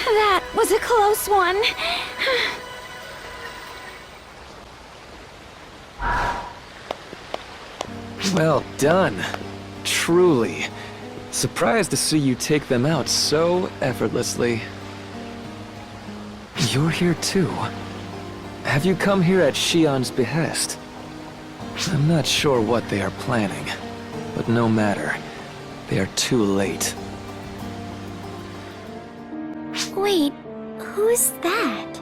That was a close one. Well done. Truly. Surprised to see you take them out so effortlessly. You're here too. Have you come here at Shion's behest? I'm not sure what they are planning, but no matter. They are too late. Wait, who's that?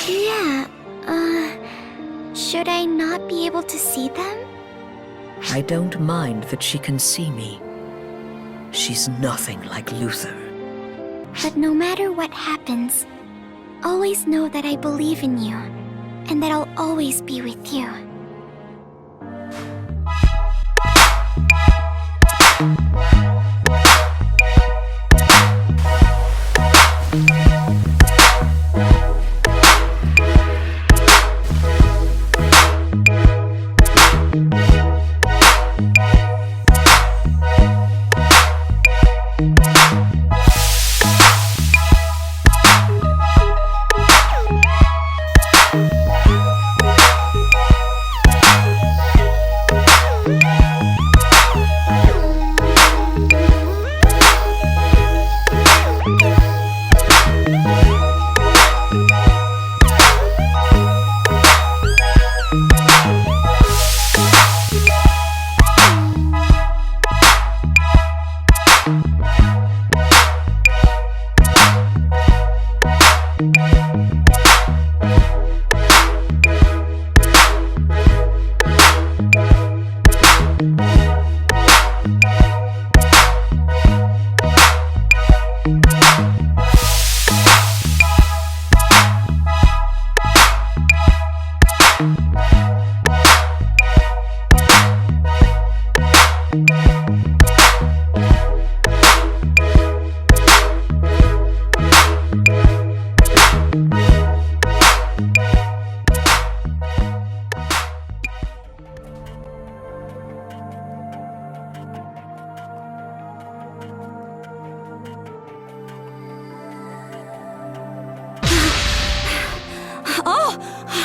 Yeah, should I not be able to see them? I don't mind that she can see me. She's nothing like Luther. But no matter what happens, always know that I believe in you, and that I'll always be with you.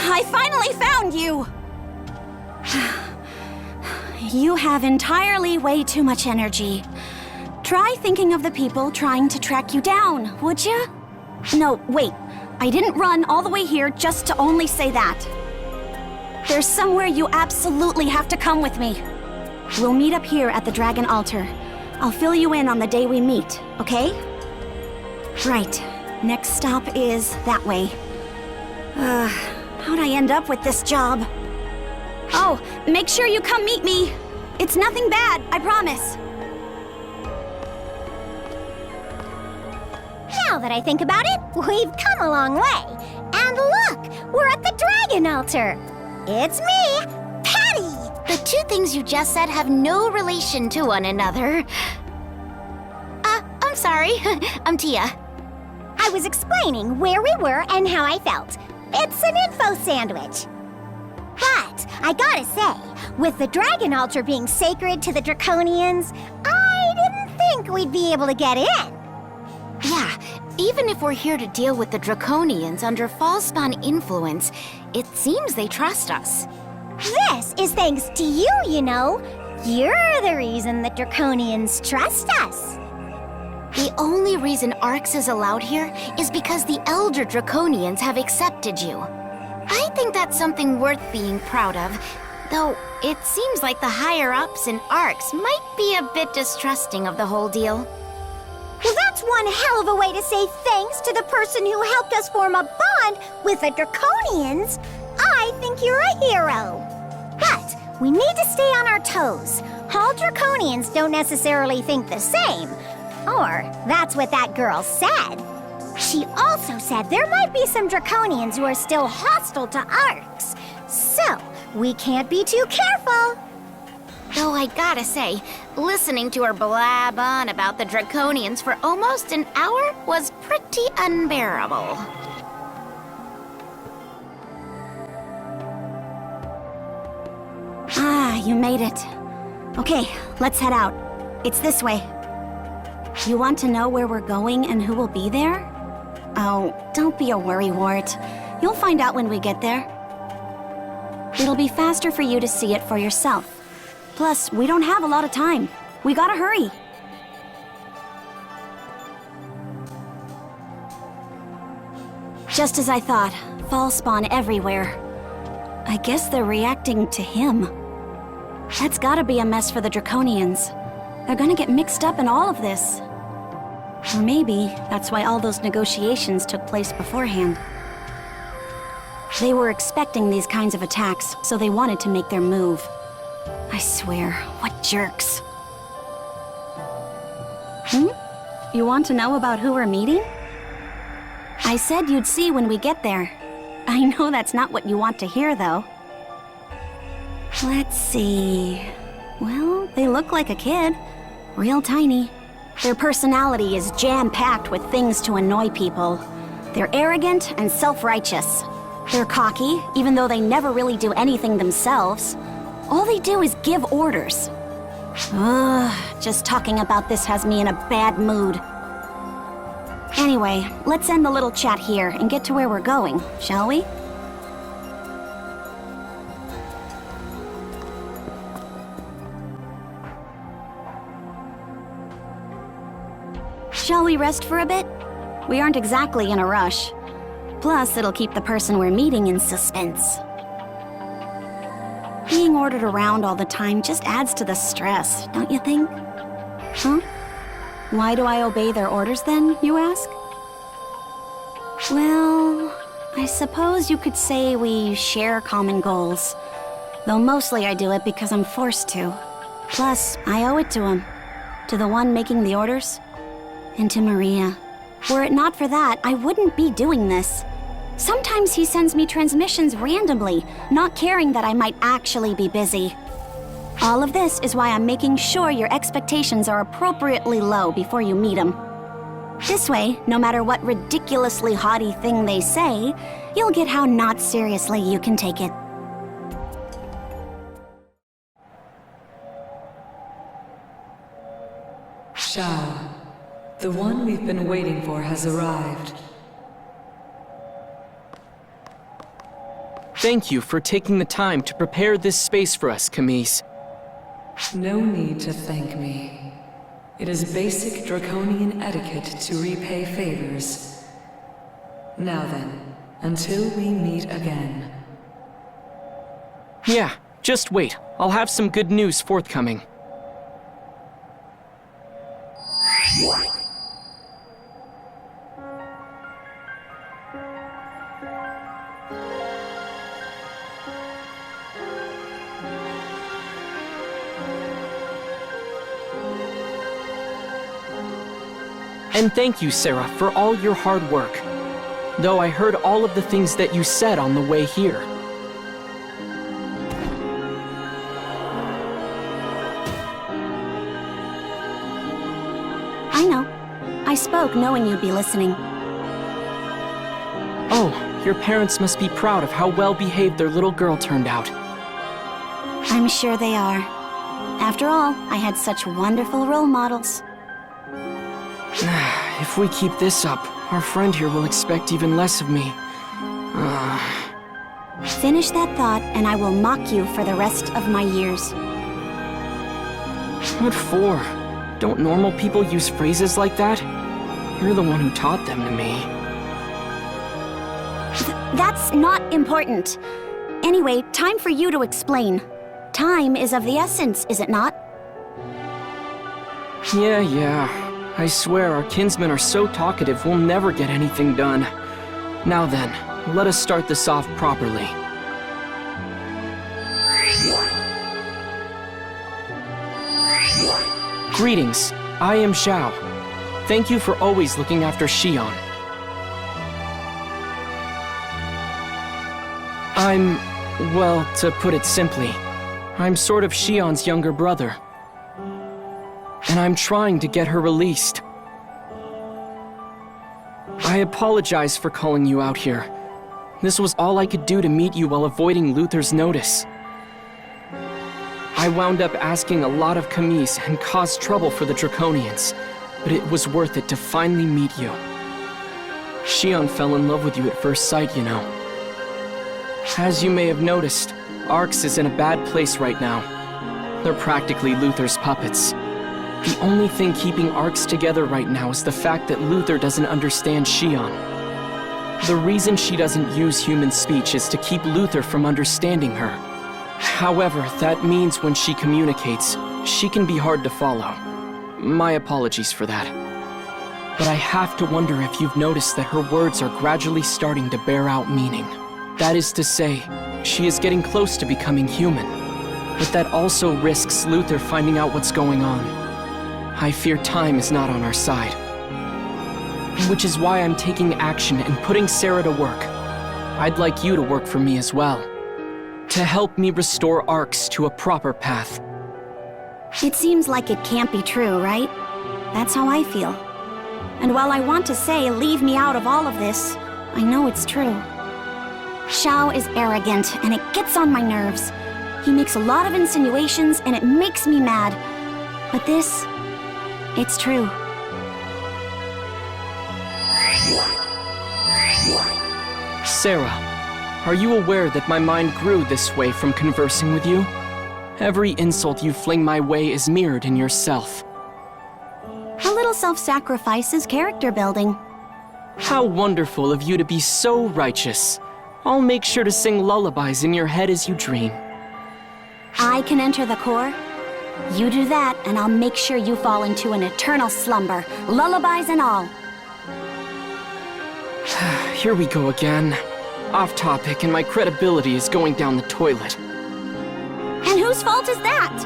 I finally found you! You have entirely way too much energy. Try thinking of the people trying to track you down, would you? No, wait. I didn't run all the way here just to only say that. There's somewhere you absolutely have to come with me. We'll meet up here at the Dragon Altar. I'll fill you in on the day we meet, okay? Right. Next stop is that way. How'd I end up with this job? Oh, make sure you come meet me. It's nothing bad, I promise. Now that I think about it, we've come a long way. And look, we're at the Dragon Altar. It's me, Patty! The two things you just said have no relation to one another. I'm sorry. I'm Tia. I was explaining where we were and how I felt. It's an info sandwich. But I gotta say, with the Dragon Altar being sacred to the Draconians, I didn't think we'd be able to get in. Yeah, even if we're here to deal with the Draconians under Fallspawn influence, it seems they trust us. This is thanks to you, you know. You're the reason the Draconians trust us. The only reason Arx is allowed here is because the Elder Draconians have accepted you. I think that's something worth being proud of, though it seems like the higher-ups in Arx might be a bit distrusting of the whole deal. Well, that's one hell of a way to say thanks to the person who helped us form a bond with the Draconians. I think you're a hero. But we need to stay on our toes. All Draconians don't necessarily think the same. Or that's what that girl said. She also said there might be some Draconians who are still hostile to Arx. So, we can't be too careful. Though I gotta say, listening to her blab on about the Draconians for almost an hour was pretty unbearable. Ah, you made it. Okay, let's head out. It's this way. You want to know where we're going and who will be there? Oh, don't be a worrywart. You'll find out when we get there. It'll be faster for you to see it for yourself. Plus, we don't have a lot of time. We gotta hurry. Just as I thought, fall spawn everywhere. I guess they're reacting to him. That's gotta be a mess for the Draconians. They're gonna get mixed up in all of this. Or maybe that's why all those negotiations took place beforehand. They were expecting these kinds of attacks, so they wanted to make their move. I swear, what jerks. You want to know about who we're meeting? I said you'd see when we get there. I know that's not what you want to hear, though. Let's see... Well, they look like a kid. Real tiny. Their personality is jam-packed with things to annoy people. They're arrogant and self-righteous. They're cocky, even though they never really do anything themselves. All they do is give orders. Ugh, just talking about this has me in a bad mood. Anyway, let's end the little chat here and get to where we're going, shall we? Shall we rest for a bit? We aren't exactly in a rush. Plus, it'll keep the person we're meeting in suspense. Being ordered around all the time just adds to the stress, don't you think? Huh? Why do I obey their orders then, you ask? Well, I suppose you could say we share common goals. Though mostly I do it because I'm forced to. Plus, I owe it to him. To the one making the orders. And to Maria. Were it not for that, I wouldn't be doing this. Sometimes he sends me transmissions randomly, not caring that I might actually be busy. All of this is why I'm making sure your expectations are appropriately low before you meet him. This way, no matter what ridiculously haughty thing they say, you'll get how not seriously you can take it. Shao, the one we've been waiting for has arrived. Thank you for taking the time to prepare this space for us, Camise. No need to thank me. It is basic draconian etiquette to repay favors. Now then, until we meet again. Yeah, just wait. I'll have some good news forthcoming. And thank you, Sarah, for all your hard work. Though I heard all of the things that you said on the way here. I know. I spoke knowing you'd be listening. Oh, your parents must be proud of how well-behaved their little girl turned out. I'm sure they are. After all, I had such wonderful role models. If we keep this up, our friend here will expect even less of me. Finish that thought, and I will mock you for the rest of my years. What for? Don't normal people use phrases like that? You're the one who taught them to me. That's not important. Anyway, time for you to explain. Time is of the essence, is it not? Yeah. I swear our kinsmen are so talkative we'll never get anything done. Now then, let us start this off properly. Greetings, I am Zhao. Thank you for always looking after Xion. Well, to put it simply, I'm sort of Xion's younger brother. And I'm trying to get her released. I apologize for calling you out here. This was all I could do to meet you while avoiding Luther's notice. I wound up asking a lot of commis and caused trouble for the Draconians, but it was worth it to finally meet you. Shion fell in love with you at first sight, you know. As you may have noticed, Arx is in a bad place right now. They're practically Luther's puppets. The only thing keeping Arx together right now is the fact that Luther doesn't understand Shion. The reason she doesn't use human speech is to keep Luther from understanding her. However, that means when she communicates, she can be hard to follow. My apologies for that. But I have to wonder if you've noticed that her words are gradually starting to bear out meaning. That is to say, she is getting close to becoming human. But that also risks Luther finding out what's going on. I fear time is not on our side. Which is why I'm taking action and putting Sarah to work. I'd like you to work for me as well. To help me restore Arx to a proper path. It seems like it can't be true, right? That's how I feel. And while I want to say, leave me out of all of this, I know it's true. Xiao is arrogant, and it gets on my nerves. He makes a lot of insinuations, and it makes me mad. But this, it's true. Sarah, are you aware that my mind grew this way from conversing with you? Every insult you fling my way is mirrored in yourself. A little self-sacrifice is character building. How wonderful of you to be so righteous. I'll make sure to sing lullabies in your head as you dream. I can enter the core. You do that, and I'll make sure you fall into an eternal slumber, lullabies and all. Here we go again. Off topic, and my credibility is going down the toilet. And whose fault is that?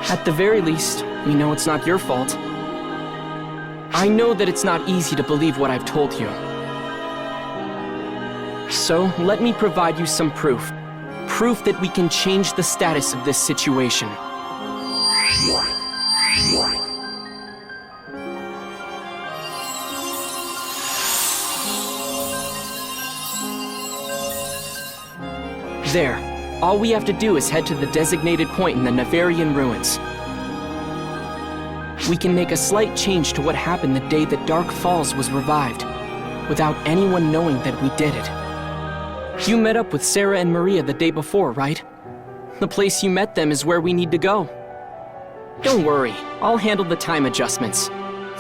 At the very least, we know it's not your fault. I know that it's not easy to believe what I've told you. So, let me provide you some proof. Proof that we can change the status of this situation. There. All we have to do is head to the designated point in the Navarian ruins. We can make a slight change to what happened the day that Dark Falls was revived, without anyone knowing that we did it. You met up with Sarah and Maria the day before, right? The place you met them is where we need to go. Don't worry, I'll handle the time adjustments.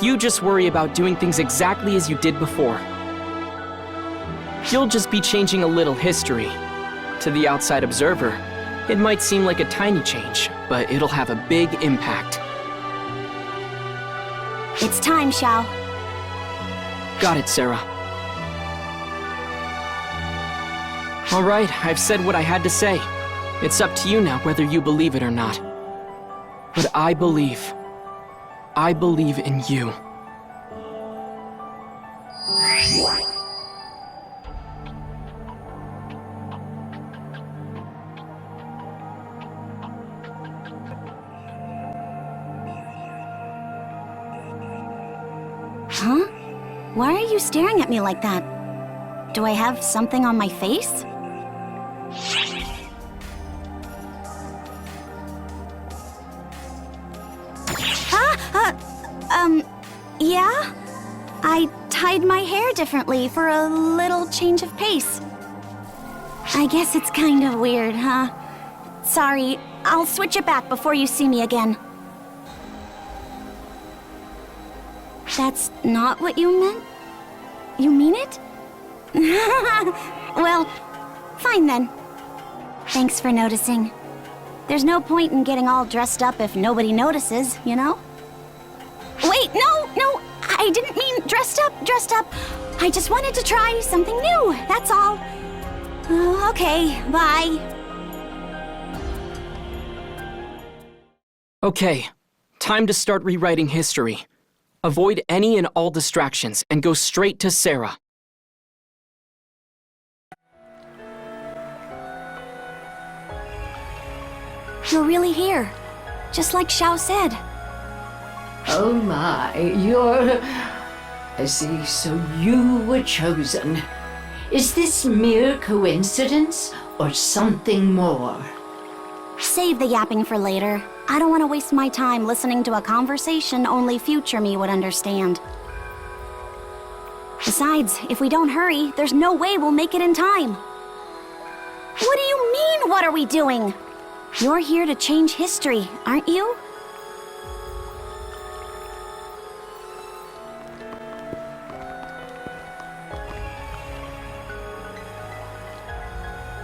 You just worry about doing things exactly as you did before. You'll just be changing a little history. To the outside observer, it might seem like a tiny change, but it'll have a big impact. It's time, Xiao. Got it, Sarah. All right, I've said what I had to say. It's up to you now whether you believe it or not. But I believe. I believe in you. Huh? Why are you staring at me like that? Do I have something on my face? Yeah? I tied my hair differently for a little change of pace. I guess it's kind of weird, huh? Sorry, I'll switch it back before you see me again. That's not what you meant? You mean it? Well, fine then. Thanks for noticing. There's no point in getting all dressed up if nobody notices, you know? Wait, no, I didn't mean dressed up. I just wanted to try something new, that's all. Okay, bye. Okay, time to start rewriting history. Avoid any and all distractions and go straight to Sarah. You're really here, just like Xiao said. Oh my, you're... I see, so you were chosen. Is this mere coincidence or something more? save the yapping for later. I don't want to waste my time listening to a conversation only future me would understand. Besides, if we don't hurry, there's no way we'll make it in time. What do you mean, what are we doing? You're here to change history, aren't you?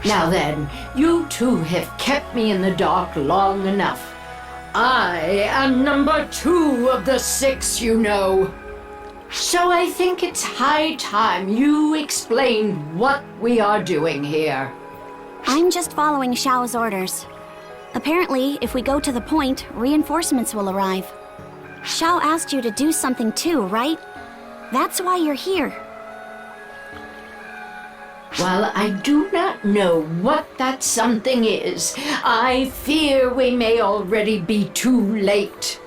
Now then, you two have kept me in the dark long enough. I am number 2 of the 6, you know. So I think it's high time you explain what we are doing here. I'm just following Xiao's orders. Apparently, if we go to the point, reinforcements will arrive. Xiao asked you to do something too, right? That's why you're here. While I do not know what that something is, I fear we may already be too late.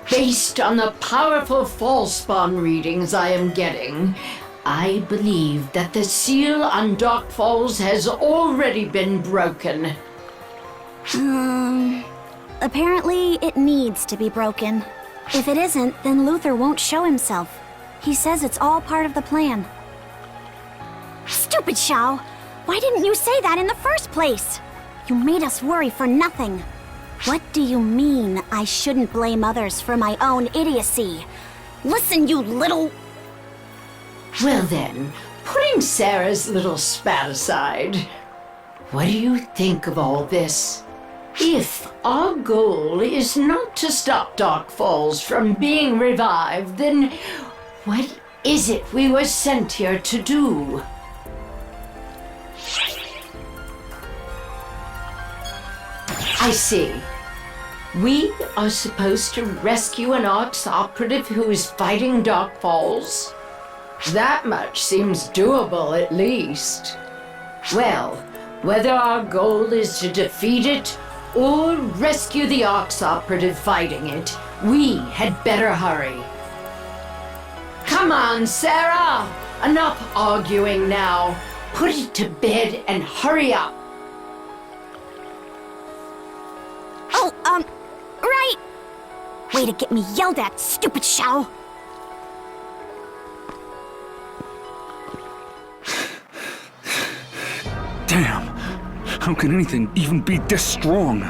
Based on the powerful false spawn readings I am getting, I believe that the seal on Dark Falls has already been broken. Apparently it needs to be broken. If it isn't, then Luther won't show himself. He says it's all part of the plan. Stupid Xiao! Why didn't you say that in the first place? You made us worry for nothing. What do you mean I shouldn't blame others for my own idiocy? Listen, you little... Well then, putting Sarah's little spat aside, what do you think of all this? If our goal is not to stop Dark Falls from being revived, then what is it we were sent here to do? I see. We are supposed to rescue an Arx operative who is fighting Dark Falls? That much seems doable, at least. Well, whether our goal is to defeat it or rescue the Arx operative fighting it, we had better hurry. Come on, Sarah! Enough arguing now. Put it to bed and hurry up. Oh, right! Way to get me yelled at, stupid Xiao! Damn! How can anything even be this strong?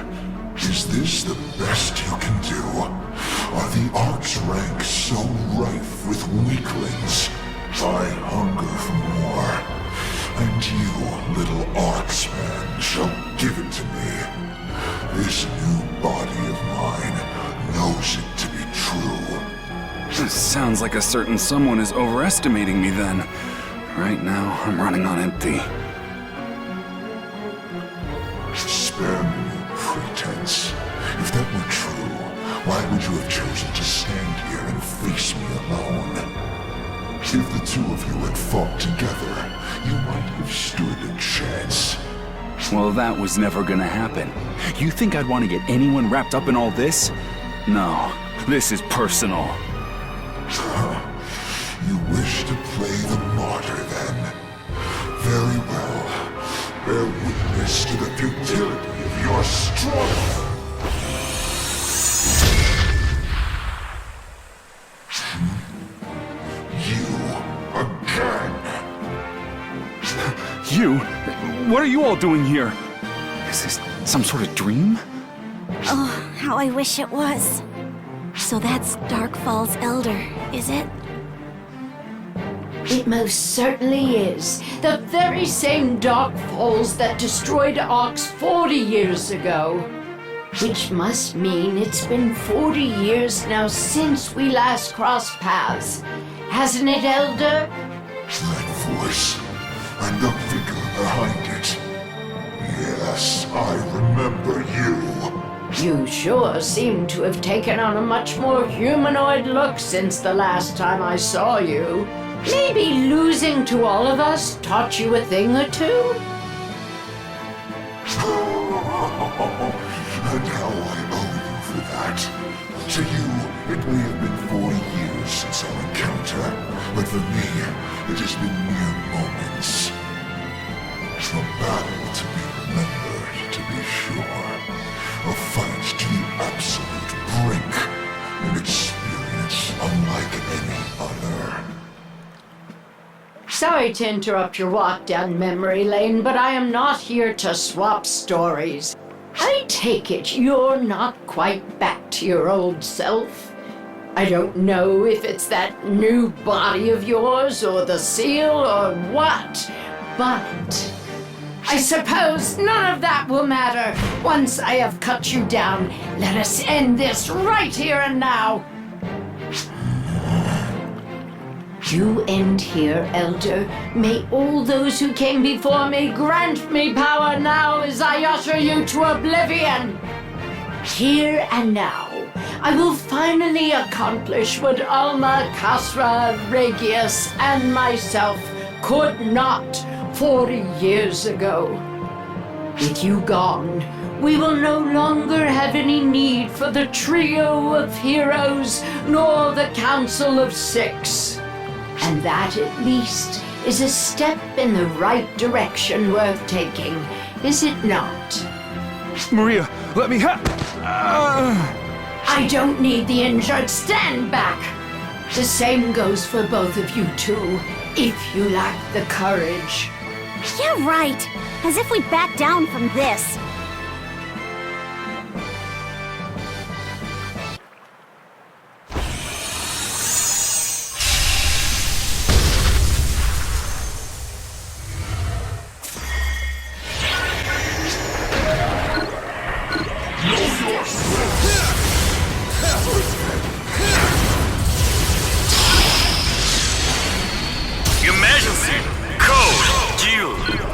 Is this the best you can do? Are the Arx ranks so rife with weaklings? I hunger for more. And you, little Arx man, shall give it to me. This new body of mine knows it to be true. This sounds like a certain someone is overestimating me then. Right now, I'm running on empty. Spare me your pretense. If that were true, why would you have chosen to stand here and face me alone? If the two of you had fought together, you might have stood a chance. Well, that was never gonna happen. You think I'd want to get anyone wrapped up in all this? No, this is personal. You wish to play the martyr, then? Very well. Bear witness to the futility of your struggle. You again. You? What are you all doing here? Is this some sort of dream? Oh, how I wish it was. So that's Dark Falls Elder, is it? It most certainly is. The very same Dark Falls that destroyed Arx 40 years ago. Which must mean it's been 40 years now since we last crossed paths. Hasn't it, Elder? That voice, and the figure behind it. Yes, I remember you. You sure seem to have taken on a much more humanoid look since the last time I saw you. Maybe losing to all of us taught you a thing or two? And how I owe you for that. To you, it may have been 40 years since our encounter, but for me, it has been mere moments. A battle to be remembered, to be sure. Sorry to interrupt your walk down memory lane, but I am not here to swap stories. I take it you're not quite back to your old self. I don't know if it's that new body of yours or the seal or what, but I suppose none of that will matter. Once I have cut you down, let us end this right here and now. You end here, Elder. May all those who came before me grant me power now as I usher you to oblivion. Here and now, I will finally accomplish what Alma, Kasra, Regius, and myself could not 40 years ago. With you gone, we will no longer have any need for the trio of heroes nor the Council of Six. And that, at least, is a step in the right direction worth taking, is it not? Maria, let me I don't need the injured. Stand back! The same goes for both of you two, if you lack the courage. Yeah, right. As if we back down from this. Emergency! Code! Due!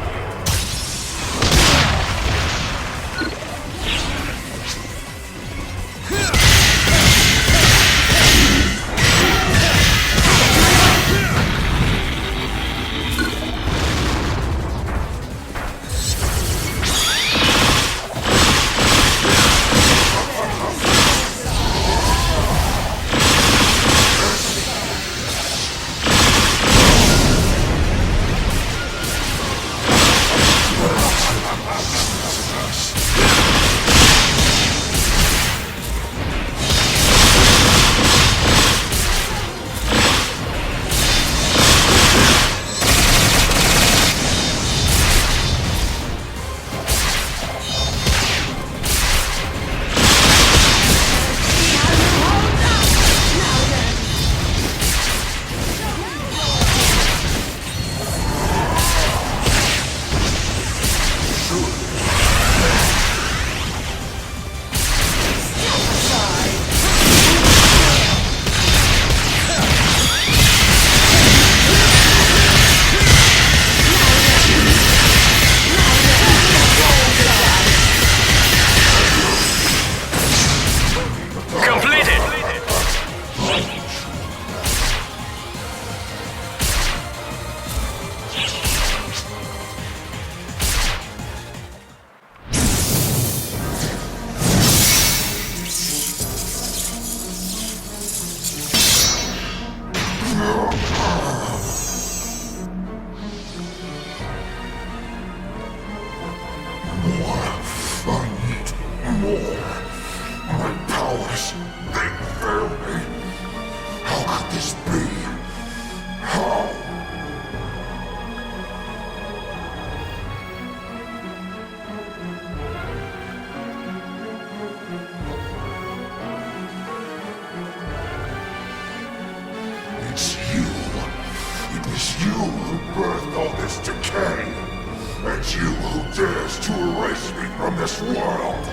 It's you who dares to erase me from this world!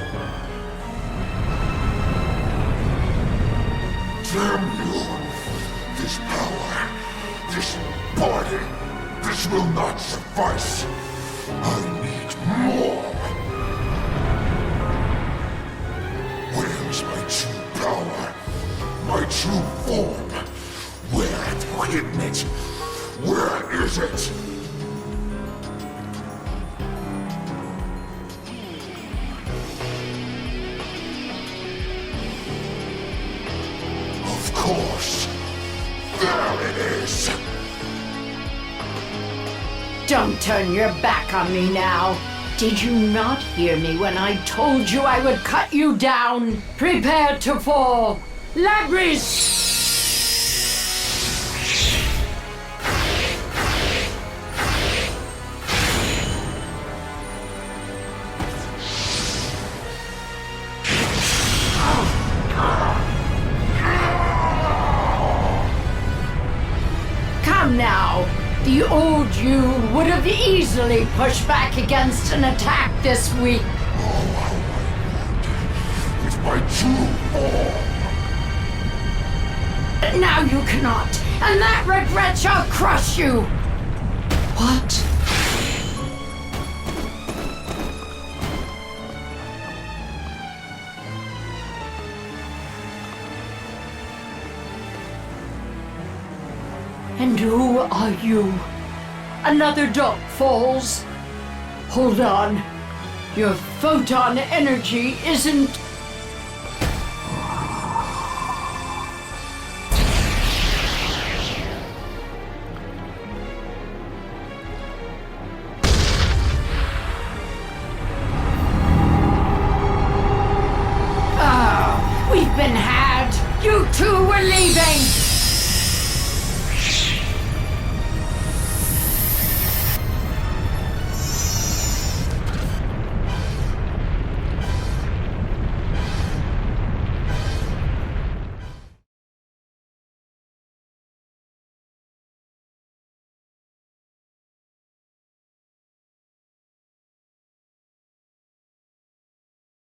Damn you! This power, this body, this will not suffice! I need more! Where's my true power? My true form? Where have you hidden it? Where is it? Of course. There it is. Don't turn your back on me now. Did you not hear me when I told you I would cut you down? Prepare to fall. Labris! The old you would have easily pushed back against an attack this weak. With my true form. But now you cannot, and that regret shall crush you. What? And who are you? Another Dark Falls? Hold on. Your photon energy isn't... We've been had. You two were